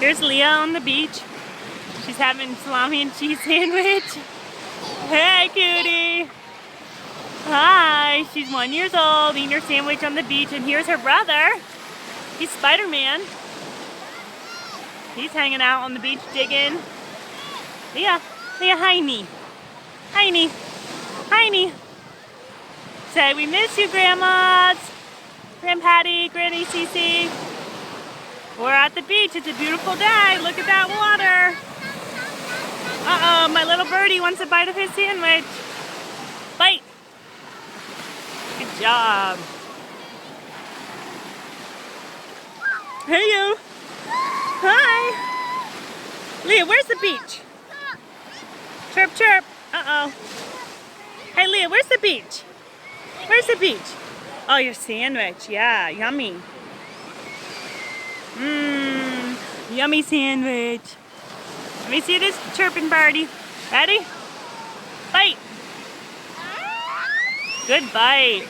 Here's Leah on the beach. She's having salami and cheese sandwich. Hey, cutie. Hi. She's 1 year old, eating her sandwich on the beach. And here's her brother. He's Spider-Man. He's hanging out on the beach digging. Leah, Heine. Heine. Say, we miss you, grandmas. Grandpatty, Granny Cece. We're at the beach. It's a beautiful day. Look at that water. Uh-oh, my little birdie wants a bite of his sandwich. Bite. Good job. Hey, you. Hi. Leah, where's the beach? Chirp, chirp. Uh-oh. Hey, Leah, where's the beach? Where's the beach? Oh, your sandwich. Yeah, yummy. Yummy sandwich. Let me see this chirping birdie. Ready? Bite. Good bite.